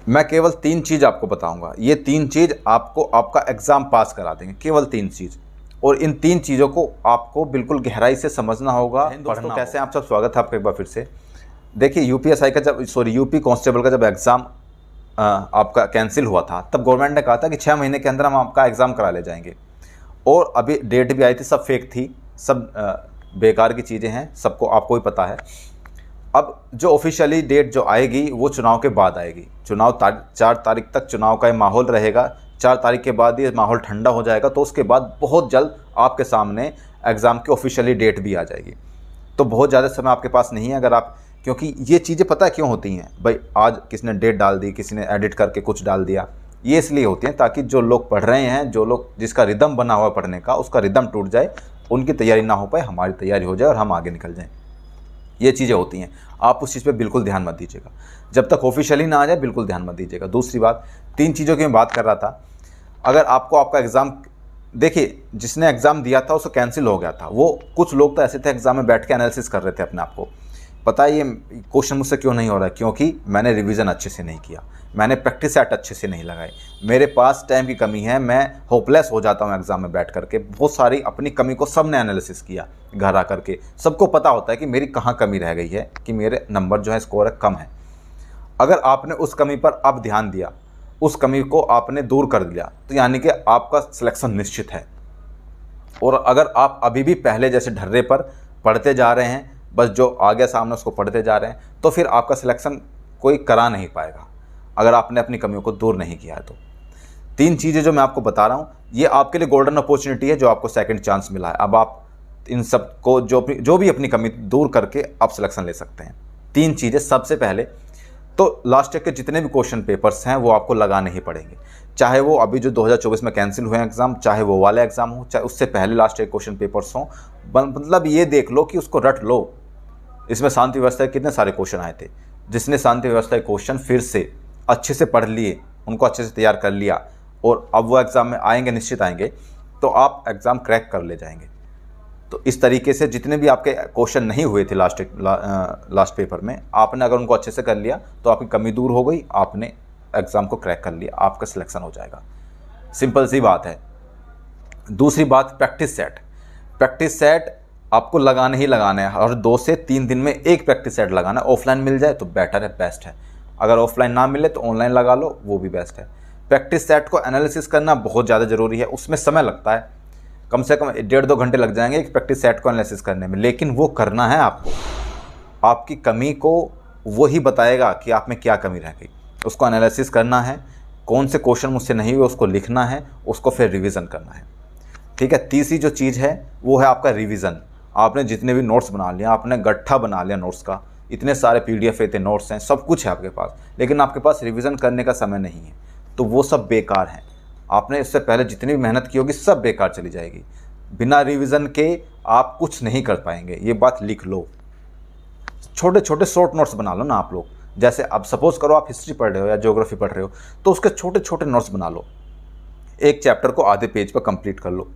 मैं केवल 3 चीज़ आपको बताऊंगा, ये 3 चीज़ आपको आपका एग्ज़ाम पास करा देंगे, केवल 3 चीज़। और इन 3 चीज़ों को आपको बिल्कुल गहराई से समझना होगा, पढ़ना। कैसे हैं आप सब, स्वागत है आपका एक बार फिर से। देखिए यूपीएसआई का यूपी कांस्टेबल का जब एग्ज़ाम आपका कैंसिल हुआ था, तब गवर्नमेंट ने कहा था कि 6 महीने के अंदर हम आपका एग्ज़ाम करा ले जाएंगे। और अभी डेट भी आई थी, सब फेक थी, सब बेकार की चीज़ें हैं, सबको आपको भी पता है। अब जो ऑफिशियली डेट जो आएगी वो चुनाव के बाद आएगी। चुनाव 4 तारीख तक चुनाव का ये माहौल रहेगा। 4 तारीख के बाद ये माहौल ठंडा हो जाएगा, तो उसके बाद बहुत जल्द आपके सामने एग्ज़ाम की ऑफिशियली डेट भी आ जाएगी। तो बहुत ज़्यादा समय आपके पास नहीं है, अगर आप, क्योंकि ये चीज़ें पता है क्यों होती हैं भाई, आज किसी ने डेट डाल दी, किसी ने एडिट करके कुछ डाल दिया, ये इसलिए होती हैं ताकि जो लोग पढ़ रहे हैं, जो लोग जिसका रिदम बना हुआ पढ़ने का, उसका रिदम टूट जाए, उनकी तैयारी ना हो पाए, हमारी तैयारी हो जाए और हम आगे निकल जाएँ। ये चीज़ें होती हैं, आप उस चीज़ पे बिल्कुल ध्यान मत दीजिएगा, जब तक ऑफिशियली ना आ जाए बिल्कुल ध्यान मत दीजिएगा। दूसरी बात, 3 चीज़ों की मैं बात कर रहा था। अगर आपको आपका एग्ज़ाम, देखिए जिसने एग्ज़ाम दिया था उसको कैंसिल हो गया था, वो कुछ लोग तो ऐसे थे एग्ज़ाम में बैठ के एनालिसिस कर रहे थे अपने आप को, पता है ये क्वेश्चन मुझसे क्यों नहीं हो रहा है, क्योंकि मैंने रिवीजन अच्छे से नहीं किया, मैंने प्रैक्टिस सेट अच्छे से नहीं लगाई, मेरे पास टाइम की कमी है, मैं होपलेस हो जाता हूँ एग्ज़ाम में बैठ करके। बहुत सारी अपनी कमी को सब ने एनालिसिस किया घर आ करके, सबको पता होता है कि मेरी कहाँ कमी रह गई है, कि मेरे नंबर जो है स्कोर कम है। अगर आपने उस कमी पर अब ध्यान दिया, उस कमी को आपने दूर कर दिया, तो यानी कि आपका सिलेक्शन निश्चित है। और अगर आप अभी भी पहले जैसे ढर्रे पर पढ़ते जा रहे हैं, बस जो आ गया सामने उसको पढ़ते जा रहे हैं, तो फिर आपका सिलेक्शन कोई करा नहीं पाएगा, अगर आपने अपनी कमियों को दूर नहीं किया है तो। 3 चीज़ें जो मैं आपको बता रहा हूँ, ये आपके लिए गोल्डन अपॉर्चुनिटी है, जो आपको सेकंड चांस मिला है। अब आप इन सब को जो भी अपनी कमी दूर करके आप सिलेक्शन ले सकते हैं। 3 चीज़ें, सबसे पहले तो लास्ट ईयर के जितने भी क्वेश्चन पेपर्स हैं वो आपको लगाने ही पड़ेंगे, चाहे वो अभी जो 2024 में कैंसिल हुए एग्ज़ाम, चाहे वो वाले एग्ज़ाम हो, चाहे उससे पहले लास्ट ईयर क्वेश्चन पेपर्स हों। मतलब ये देख लो कि उसको रट लो। इसमें शांति व्यवस्था के कितने सारे क्वेश्चन आए थे, जिसने शांति व्यवस्था के क्वेश्चन फिर से अच्छे से पढ़ लिए, उनको अच्छे से तैयार कर लिया, और अब वो एग्ज़ाम में आएंगे, निश्चित आएंगे, तो आप एग्ज़ाम क्रैक कर ले जाएंगे। तो इस तरीके से जितने भी आपके क्वेश्चन नहीं हुए थे लास्ट पेपर में, आपने अगर उनको अच्छे से कर लिया तो आपकी कमी दूर हो गई, आपने एग्ज़ाम को क्रैक कर लिया, आपका सिलेक्शन हो जाएगा। सिंपल सी बात है। दूसरी बात, प्रैक्टिस सेट। प्रैक्टिस सेट आपको लगाने ही लगाने हैं, और 2 से 3 दिन में एक प्रैक्टिस सेट लगाना है। ऑफलाइन मिल जाए तो बेटर है, बेस्ट है। अगर ऑफलाइन ना मिले तो ऑनलाइन लगा लो, वो भी बेस्ट है। प्रैक्टिस सेट को एनालिसिस करना बहुत ज़्यादा ज़रूरी है, उसमें समय लगता है, कम से कम 1.5-2 घंटे लग जाएंगे एक प्रैक्टिस सेट को एनालिसिस करने में, लेकिन वो करना है आपको। आपकी कमी को वो ही बताएगा कि आप में क्या कमी रह गई, उसको एनालिसिस करना है। कौन से क्वेश्चन मुझसे नहीं हुए उसको लिखना है, उसको फिर रिवीजन करना है, ठीक है। तीसरी जो चीज़ है वो है आपका रिवीजन। आपने जितने भी नोट्स बना लिया, आपने गट्ठा बना लिया नोट्स का, इतने सारे PDF थे, नोट्स हैं, सब कुछ है आपके पास, लेकिन आपके पास रिवीजन करने का समय नहीं है, तो वो सब बेकार हैं। आपने इससे पहले जितनी भी मेहनत की होगी सब बेकार चली जाएगी। बिना रिवीजन के आप कुछ नहीं कर पाएंगे, ये बात लिख लो। छोटे छोटे शॉर्ट नोट्स बना लो ना आप लोग। जैसे अब सपोज करो आप हिस्ट्री पढ़ रहे हो या ज्योग्राफी पढ़ रहे हो, तो उसके छोटे छोटे नोट्स बना लो। एक चैप्टर को आधे पेज पर कंप्लीट कर लो,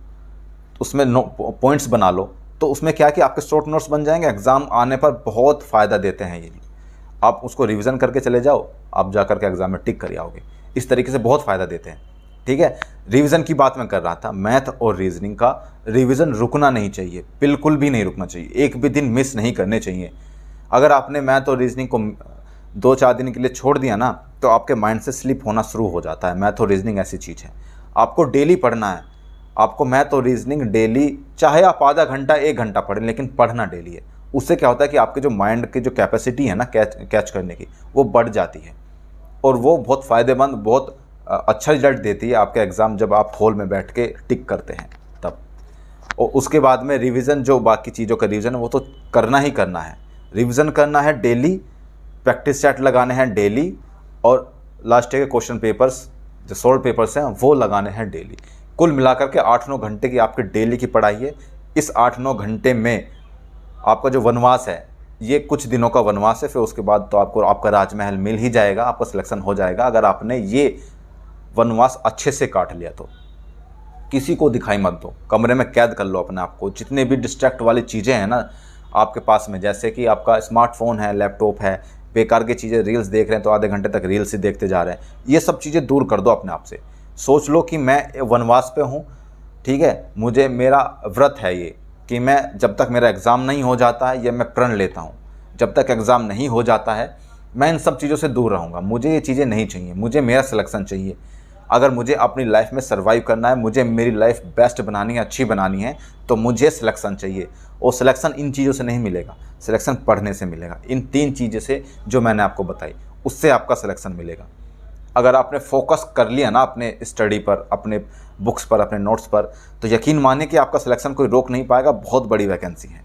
उसमें पॉइंट्स बना लो, तो उसमें क्या कि आपके शॉर्ट नोट्स बन जाएंगे, एग्ज़ाम आने पर बहुत फ़ायदा देते हैं ये। आप उसको रिवीजन करके चले जाओ, आप जा करके एग्ज़ाम में टिक कर आओगे। इस तरीके से बहुत फ़ायदा देते हैं, ठीक है। रिवीजन की बात मैं कर रहा था। मैथ और रीजनिंग का रिवीजन रुकना नहीं चाहिए, बिल्कुल भी नहीं रुकना चाहिए, एक भी दिन मिस नहीं करने चाहिए। अगर आपने मैथ और रीजनिंग को 2-4 दिन के लिए छोड़ दिया ना, तो आपके माइंड से स्लिप होना शुरू हो जाता है। मैथ और रीजनिंग ऐसी चीज़ है, आपको डेली पढ़ना है। आपको मैथ और रीजनिंग डेली, चाहे आप आधा घंटा 1 घंटा पढ़ें, लेकिन पढ़ना डेली है। उससे क्या होता है कि आपके जो माइंड की जो कैपेसिटी है ना कैच करने की, वो बढ़ जाती है, और वो बहुत फ़ायदेमंद, बहुत अच्छा रिजल्ट देती है आपके एग्ज़ाम जब आप हॉल में बैठ के टिक करते हैं तब। और उसके बाद में रिवीजन, जो बाकी चीज़ों का रिवीजन है वो तो करना ही करना है। रिवीजन करना है डेली, प्रैक्टिस सेट लगाने हैं डेली, और लास्ट ईयर के क्वेश्चन पेपर्स जो सॉल्व पेपर्स हैं वो लगाने हैं डेली। कुल मिलाकर के 8-9 घंटे की आपकी डेली की पढ़ाई है। इस 8-9 घंटे में आपका जो वनवास है, ये कुछ दिनों का वनवास है, फिर उसके बाद तो आपको आपका राजमहल मिल ही जाएगा, आपका सिलेक्शन हो जाएगा, अगर आपने ये वनवास अच्छे से काट लिया तो। किसी को दिखाई मत दो, कमरे में कैद कर लो अपने आप को। जितने भी डिस्ट्रैक्ट वाली चीज़ें हैं ना आपके पास में, जैसे कि आपका स्मार्टफोन है, लैपटॉप है, बेकार की चीज़ें रील्स देख रहे हैं तो आधे घंटे तक रील्स ही देखते जा रहे हैं। ये सब चीज़ें दूर कर दो अपने आप से। सोच लो कि मैं वनवास पे हूँ, ठीक है, मुझे मेरा व्रत है ये कि मैं जब तक मेरा एग्ज़ाम नहीं हो जाता है, ये मैं प्रण लेता हूँ, जब तक एग्ज़ाम नहीं हो जाता है मैं इन सब चीज़ों से दूर रहूँगा। मुझे ये चीज़ें नहीं चाहिए, मुझे मेरा सिलेक्शन चाहिए। अगर मुझे अपनी लाइफ में सर्वाइव करना है, मुझे मेरी लाइफ बेस्ट बनानी है, अच्छी बनानी है, तो मुझे सिलेक्शन चाहिए। और सिलेक्शन इन चीज़ों से नहीं मिलेगा, सिलेक्शन पढ़ने से मिलेगा। इन 3 चीज़ों से जो मैंने आपको बताई, उससे आपका सिलेक्शन मिलेगा। अगर आपने फोकस कर लिया ना अपने स्टडी पर, अपने बुक्स पर, अपने नोट्स पर, तो यकीन मानिए कि आपका सिलेक्शन कोई रोक नहीं पाएगा। बहुत बड़ी वैकेंसी है।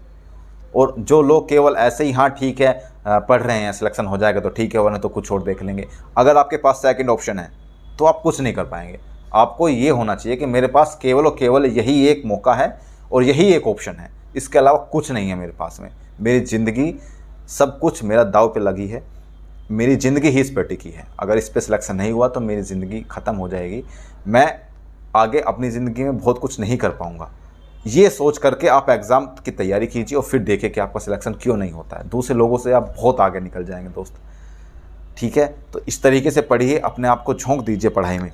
और जो लोग केवल ऐसे ही हाँ ठीक है पढ़ रहे हैं, सिलेक्शन हो जाएगा तो ठीक है, वरना तो कुछ और देख लेंगे, अगर आपके पास सेकंड ऑप्शन है तो आप कुछ नहीं कर पाएंगे। आपको ये होना चाहिए कि मेरे पास केवल और केवल यही एक मौका है और यही एक ऑप्शन है, इसके अलावा कुछ नहीं है मेरे पास में। मेरी ज़िंदगी, सब कुछ मेरा दाव पे लगी है, मेरी ज़िंदगी ही इस पे टिकी है। अगर इस पे सिलेक्शन नहीं हुआ तो मेरी ज़िंदगी ख़त्म हो जाएगी, मैं आगे अपनी ज़िंदगी में बहुत कुछ नहीं कर पाऊँगा। ये सोच करके आप एग्ज़ाम की तैयारी कीजिए और फिर देखिए कि आपका सिलेक्शन क्यों नहीं होता है। दूसरे लोगों से आप बहुत आगे निकल जाएंगे दोस्त, ठीक है। तो इस तरीके से पढ़िए, अपने आप को झोंक दीजिए पढ़ाई में,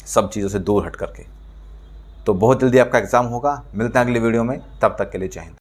सब चीज़ों से दूर हट करके। तो बहुत जल्दी आपका एग्ज़ाम होगा। मिलते हैं अगली वीडियो में, तब तक के लिए जय हिंद।